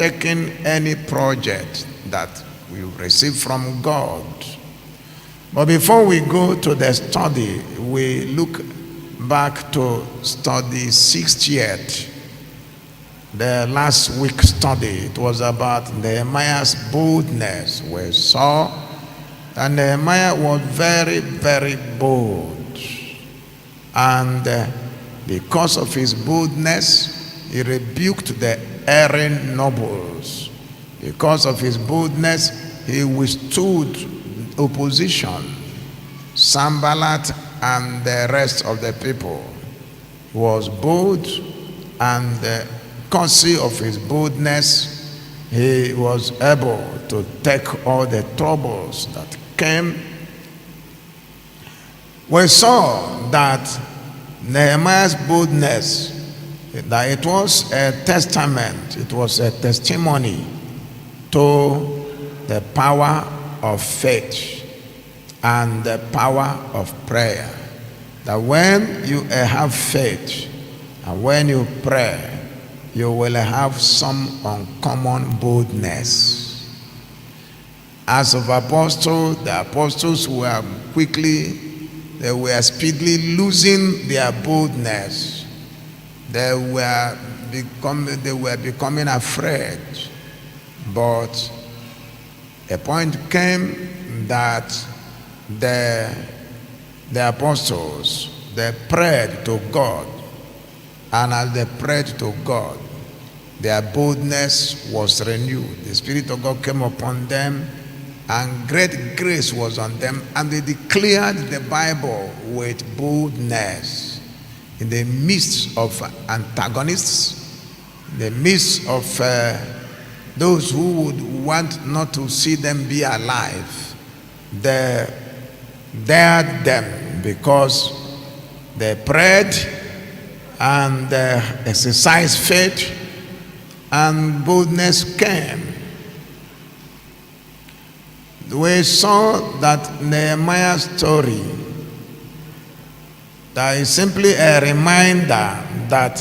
taking any project that we receive from God. But before we go to the study, we look back to study 6th year. The last week study, it was about Nehemiah's boldness. We saw that Nehemiah was very, very bold. And because of his boldness, he rebuked the erring nobles. Because of his boldness, he withstood opposition. Sanballat and the rest of the people was bold, and courtesy of his boldness, he was able to take all the troubles that came. We saw that Nehemiah's boldness, that it was a testament, it was a testimony to the power of faith and the power of prayer. That when you have faith and when you pray, you will have some uncommon boldness. As of apostles, the apostles were speedily losing their boldness. They were becoming afraid. But a point came that the apostles, they prayed to God. And as they prayed to God, their boldness was renewed. The Spirit of God came upon them, and great grace was on them, and they declared the Bible with boldness in the midst of antagonists, in the midst of those who would want not to see them be alive. They dared them because they prayed and exercised faith, and boldness came. We saw that Nehemiah's story, that is simply a reminder that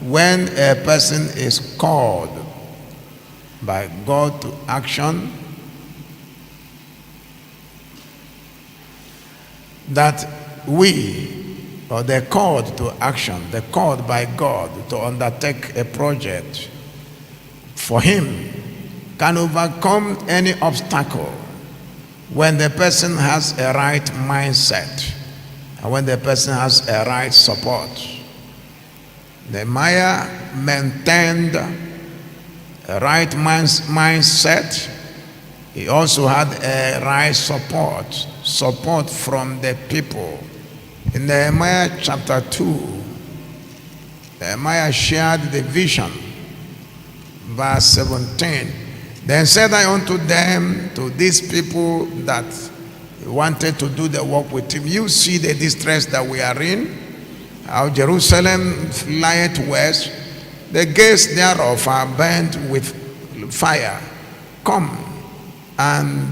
when a person is called by God to action, that we, or they're called to action, they're called by God to undertake a project for him, can overcome any obstacle when the person has a right mindset and when the person has a right support. Nehemiah maintained a right mindset. He also had a right support from the people. In Nehemiah chapter 2, Nehemiah shared the vision. Verse 17. Then said I unto them, to these people that wanted to do the work with him, you see the distress that we are in, how Jerusalem flieth west, the gates thereof are burnt with fire. Come and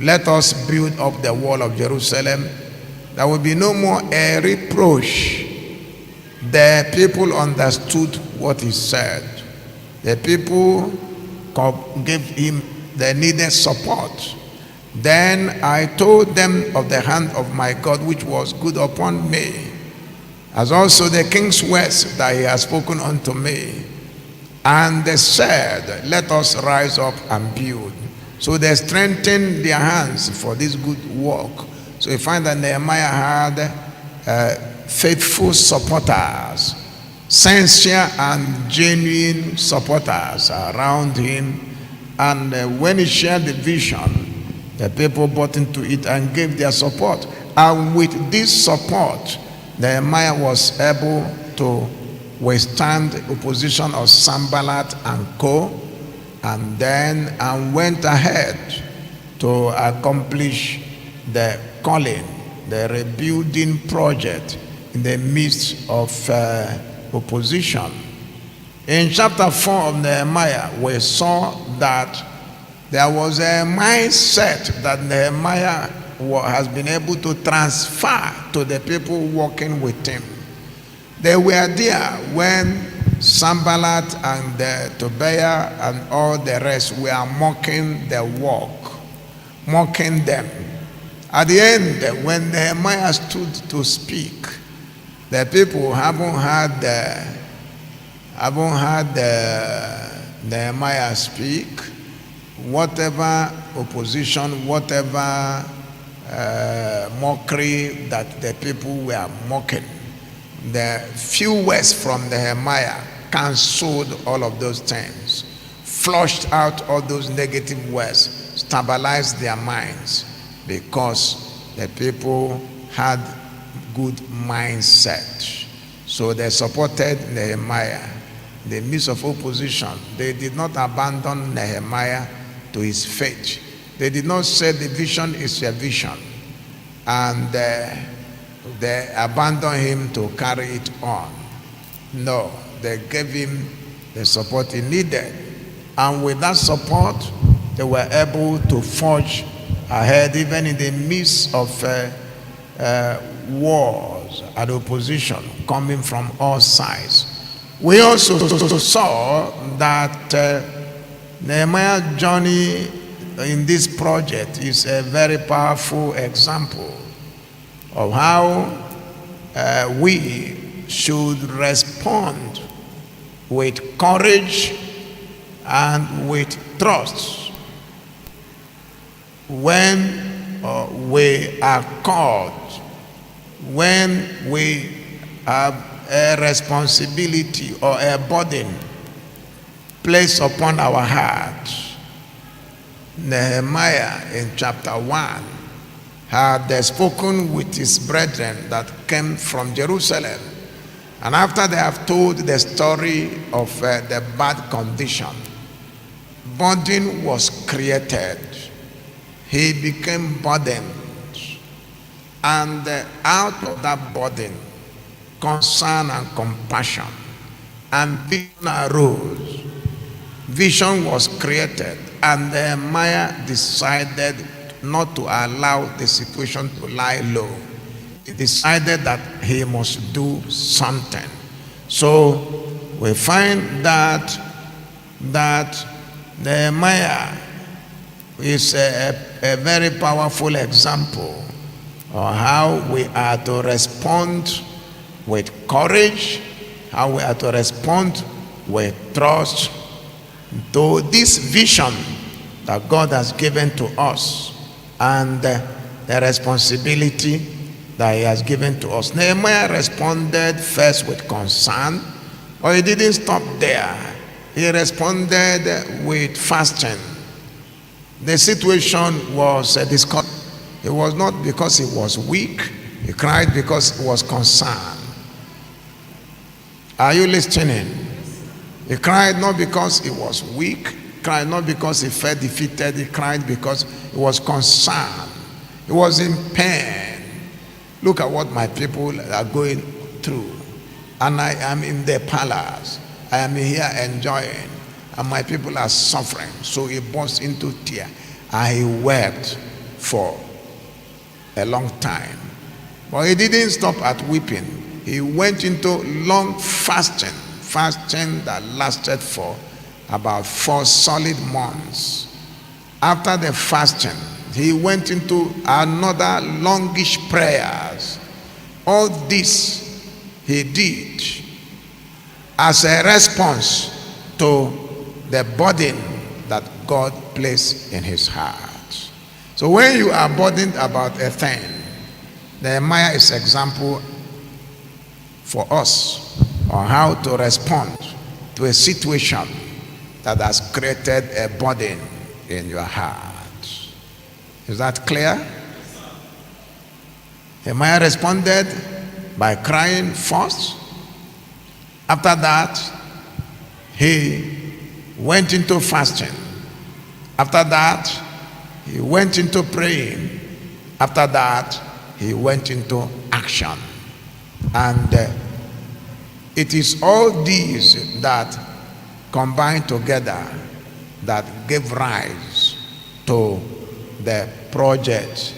let us build up the wall of Jerusalem. There will be no more a reproach. The people understood what he said. The people gave him the needed support. Then I told them of the hand of my God which was good upon me, as also the king's words that he has spoken unto me. And they said, let us rise up and build. So they strengthened their hands for this good work. So we find that Nehemiah had faithful supporters, sincere and genuine supporters around him. And when he shared the vision, the people bought into it and gave their support. And with this support, Nehemiah was able to withstand the opposition of Sanballat and co, and then went ahead to accomplish the calling, the rebuilding project in the midst of opposition. In chapter 4 of Nehemiah, we saw that there was a mindset that Nehemiah has been able to transfer to the people working with him. They were there when Sanballat and Tobiah and all the rest were mocking the work, mocking them. At the end, when Nehemiah stood to speak, the people haven't had Nehemiah speak. Whatever opposition, whatever mockery that the people were mocking, the few words from Nehemiah cancelled all of those things, flushed out all those negative words, stabilized their minds, because the people had good mindset. So they supported Nehemiah. In the midst of opposition, they did not abandon Nehemiah to his fate. They did not say the vision is your vision, and they abandoned him to carry it on. No, they gave him the support he needed, and with that support, they were able to forge ahead, even in the midst of wars and opposition coming from all sides. We also saw that Nehemiah's journey in this project is a very powerful example of how we should respond with courage and with trust when we are called, when we have a responsibility or a burden placed upon our hearts. Nehemiah in chapter 1 had spoken with his brethren that came from Jerusalem, and after they have told the story of the bad condition, burden was created. He became burdened, and out of that burden, concern and compassion and vision arose. Vision was created, and Nehemiah decided not to allow the situation to lie low. He decided that he must do something. So we find that Nehemiah is a very powerful example of how we are to respond with courage, how we are to respond with trust to this vision that God has given to us, and the responsibility that he has given to us. Nehemiah responded first with concern, but he didn't stop there. He responded with fasting. The situation was discussed. It was not because he was weak. He cried because he was concerned. Are you listening? He cried not because he was weak. He cried not because he felt defeated. He cried because he was concerned. He was in pain. Look at what my people are going through. And I am in the palace. I am here enjoying. And my people are suffering. So he burst into tears. And he wept for a long time. But he didn't stop at weeping. He went into long fasting that lasted for about 4 solid months. After the fasting, he went into another longish prayers. All this he did as a response to the burden that God placed in his heart. So when you are burdened about a thing, Nehemiah is an example for us on how to respond to a situation that has created a burden in your heart. Is that clear? Nehemiah responded by crying first. After that, he went into fasting. After that, he went into praying. After that, he went into action. And it is all these that combined together that gave rise to the project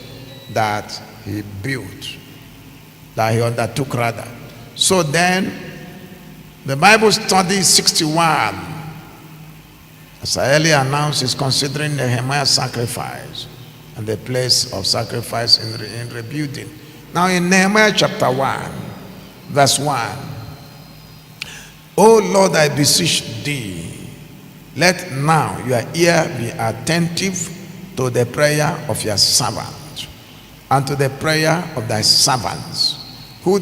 that he built, that he undertook rather. So then, The Bible study 61, as I earlier announced, is considering Nehemiah's sacrifice and the place of sacrifice in rebuilding. Now in Nehemiah chapter 1, verse 1, O Lord, I beseech thee, let now your ear be attentive to the prayer of your servant and to the prayer of thy servants, who